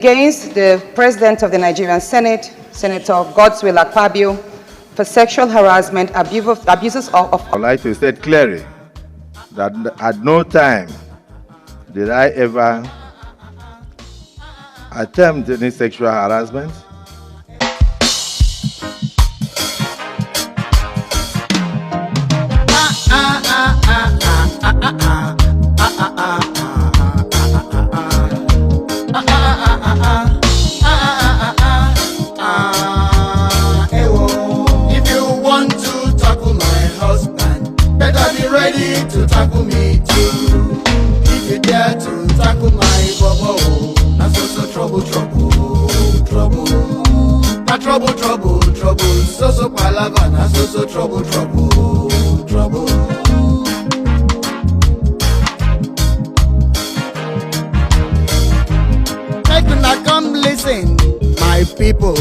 Against the President of the Nigerian Senate, Senator Godswill Akpabio, for sexual harassment, abuses of... I'd like to state clearly that at no time did I ever attempt any sexual harassment. If you want to tackle my husband, better be ready to tackle me too. If you dare to tackle my bobo, that's also trouble. That trouble, so palava, that's also trouble. Make una come listen, my people.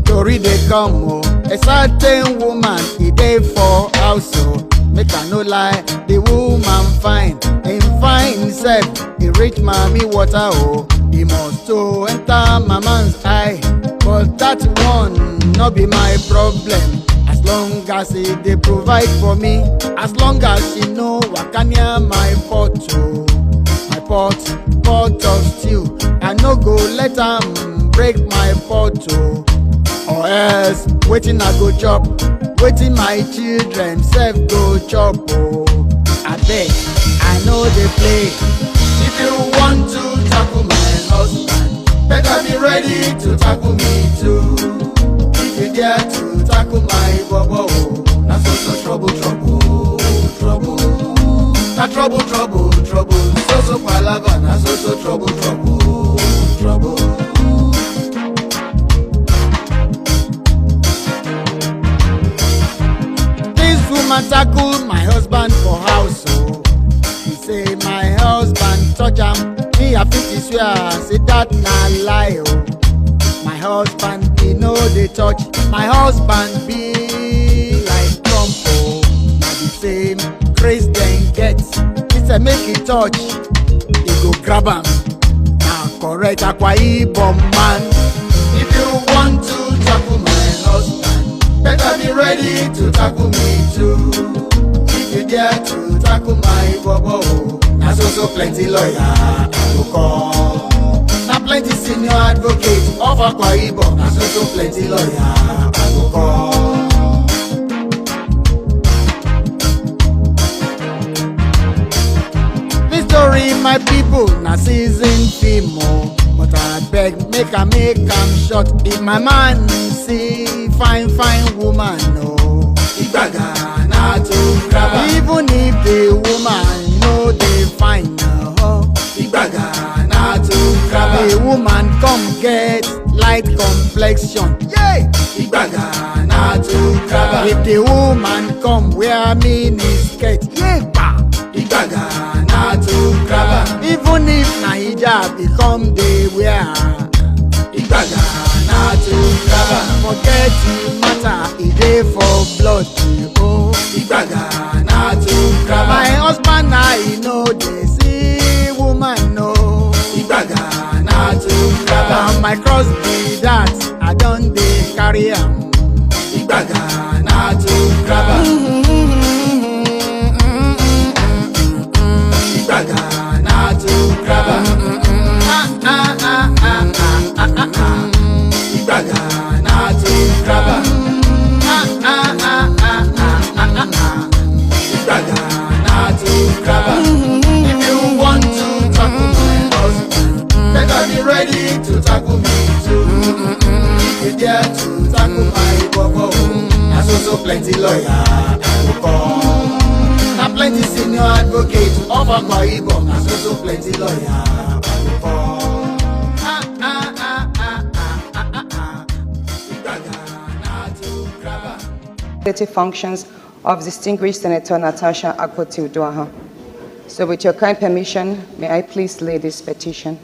Story they come, oh. A certain woman, he dey for house, oh. Make I no lie, the woman fine. In fine self, he reach mommy water, oh. He must to enter mama's eye. But that one no be my problem. As long as he dey provide for me, as long as she know waka near my pot, oh. My pot of stew, I no go let am break my pot, oh. Or else, waiting I go chop, waiting my children self go chop, oh. I beg, I know they play. If you want to tackle my husband, better be ready to tackle me too. If you dare to tackle my bobo, that's also trouble. That trouble, so palava, that's also trouble. Woman tackle my husband for house, oh. He say my husband touch am, me I fit swear, say that na lie, oh. My husband he know they touch, my husband be like Trump, oh. Na the same grace dem get, he say make he touch, he go grab am, na correct Akwa Ibom man. If you want to tackle my husband, better be ready to tackle me too. If you dare to tackle my bobo, that's also plenty lawyer I go call. Na plenty senior advocate of Akwa Ibom, that's also plenty lawyer I go call. This story, my people, na season film, oh. But I beg, make am short. If my man see fine woman, no, Uduaghan na to grab her. Even if the woman no dey fine, no, Uduaghan na to grab her. The woman come get light complexion, yeah, Uduaghan na to grab her. If the woman come wear mini skirt, yeah, Uduaghan na to grab her. Even if na hijab become the wear, Uduaghan na to grab her. Forget the matter, e dey for blood, oh. Uduaghan na to grab her. My husband na he know dey see woman, no. Uduaghan na to grab her. My cross be that, I don dey carry am. Uduaghan na to grab her. Uduaghan na to grab her. Uduaghan na to grab her. Uduaghan na to grab her. If you want to tackle my husband, better be ready to tackle me too. If you dare to tackle my bobo, that's also plenty lawyer I go call. Na plenty senior advocate of Akwa Ibom, that's also plenty lawyer I go call. functions of distinguished Senator Natasha Akpoti Uduaghan. So with your kind permission, may I please lay this petition?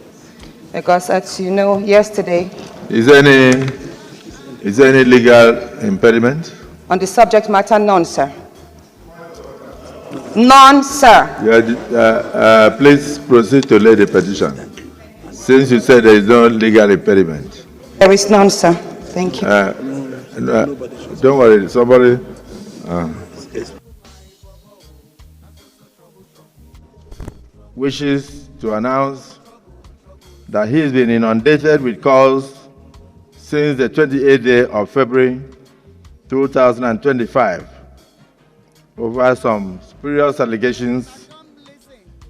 Because as you know, yesterday... Is there any legal impediment? On the subject matter, none, sir. None, sir. Please proceed to lay the petition. Since you said there is no legal impediment. There is none, sir. Thank you. Don't worry, somebody. Wishes to announce that he has been inundated with calls since the 28th day of February 2025 over some spurious allegations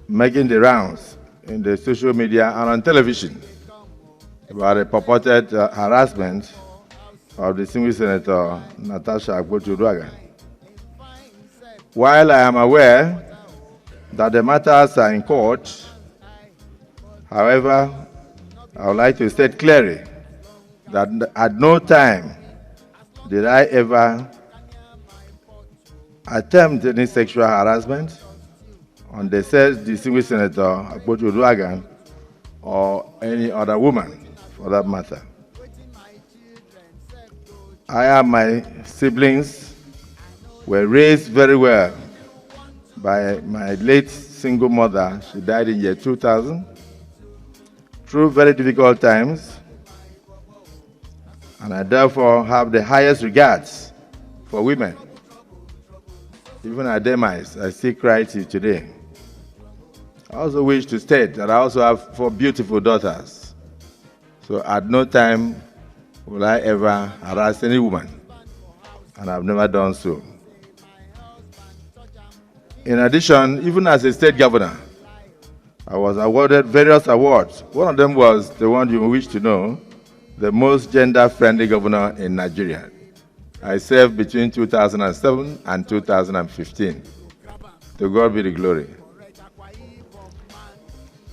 making the rounds in the social media and on television about a purported harassment of distinguished Senator Natasha Akpoti Uduaghan. While I am aware that the matters are in court, however, I would like to state clearly that at no time did I ever attempt any sexual harassment on the said distinguished Senator Akpoti Uduaghan or any other woman for that matter. I and my siblings were raised very well by my late single mother. She died in year 2000 through very difficult times, and I therefore have the highest regards for women. Even at demise, I still cry till today. I also wish to state that I also have 4 beautiful daughters. So at no time will I ever harass any woman, and I've never done so. In addition, even as a state governor, I was awarded various awards. One of them was the one you wish to know, the most gender-friendly governor in Nigeria. I served between 2007 and 2015. To God be the glory.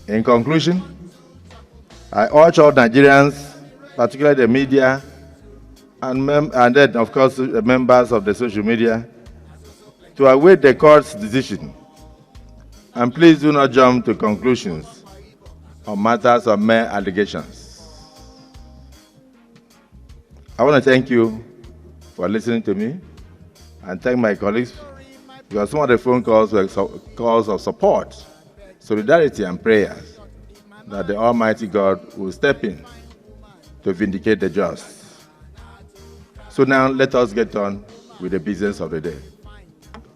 In conclusion, I urge all Nigerians, particularly the media, and then, of course, the members of the social media, to await the court's decision. And please do not jump to conclusions on matters of mere allegations. I want to thank you for listening to me and thank my colleagues, because some of the phone calls were calls of support, solidarity, and prayers that the Almighty God will step in to vindicate the just. So now let us get on with the business of the day.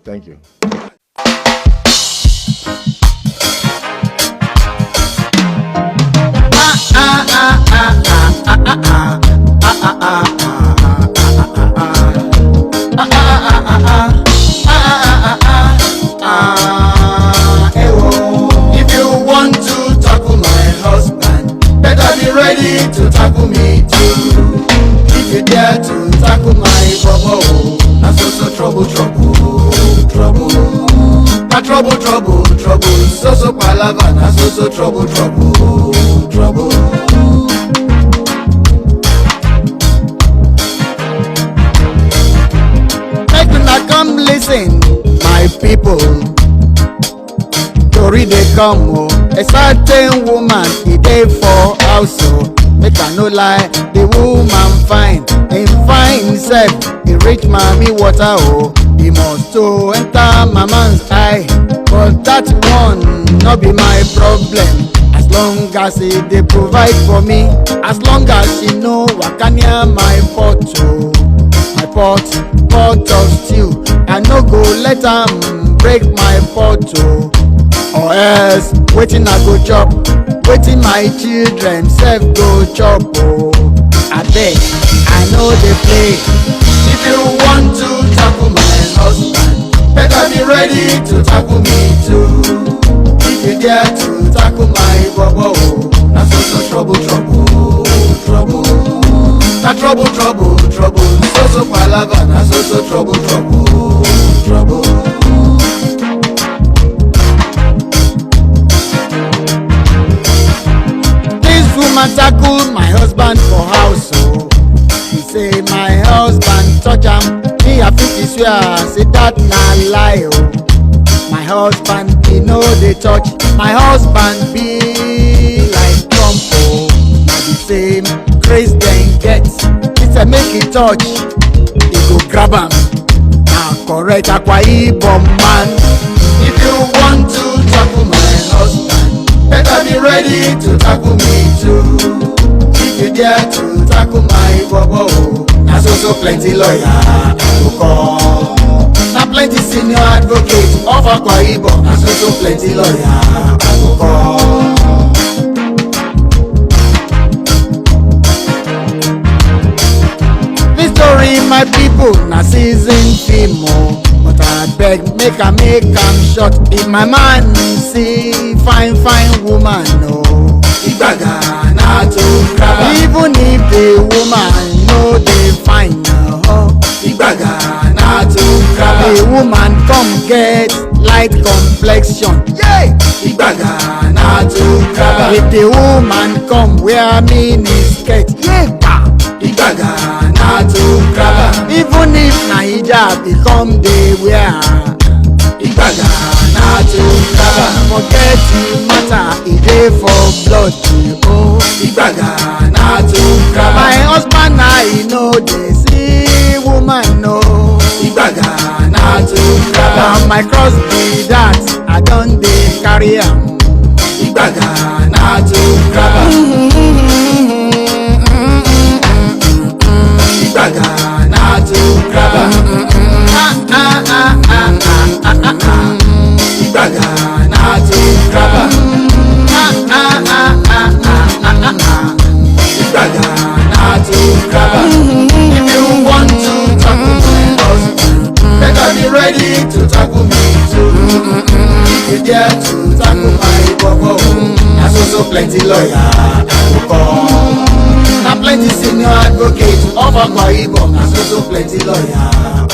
Thank you. If you want to tackle my husband, better be ready to tackle me too. If you dare to tackle my bobo, that's also trouble. Trouble, so palava, that's also trouble. Make una come listen, my people. Tori dey come o, a certain woman e dey for house o. Make I no lie, the woman fine, in fine sef, e reach mommy water o. E must to enter mama's eye, but that one no be my problem. As long as e dey provide for me, as long as she no waka near my pot o. My pot of stew, I no go let am break my pot o. Or else, wetin I go chop, wetin my children sef go chop o. Abeg, I no dey play. If you want to tackle my husband, better be ready to tackle me too. If you dare to tackle my bobo, that's also trouble. That trouble. So palava, that's also trouble. This woman tackle my husband for house, so he say my husband touch am. Me I fit swear, say that na lie oh. My husband he no dey touch, my husband be like Trump oh. Na the same grace dem get, he say make he touch, he go grab am. Na correct Akwa Ibom man. If you want to tackle my husband, better be ready to tackle me too. If you dare to tackle my bobo, na so plenty lawyer I go call. Na plenty senior advocate of Akwa Ibom, na so plenty lawyer I go call. This story my people na season film o, but I beg make am short. If my man see fine woman o, Uduaghan na to grab am. Even if the woman no dey fine Uduaghan na to grab am. The woman come get light complexion, yeah, Uduaghan na to grab am. If the woman come wear mini skirt, yeah, Uduaghan na to grab am. Even if na hijab become dey wear, Uduaghan na to grab am. Forget the matter, e dey for blood, oh, Uduaghan na to grab am. My husband na he no dey see woman, no, Uduaghan na to grab am. Na my cross be that I don dey carry am, Uduaghan na to grab am. Uduaghan na to grab am. Uduaghan na to grab am. Uduaghan na to grab am. If you want to tackle my husband, better be ready to tackle me too. If you dare to tackle my bobo, na so plenty lawyer I go call. Na plenty senior advocate of Akwa Ibom, na so plenty lawyer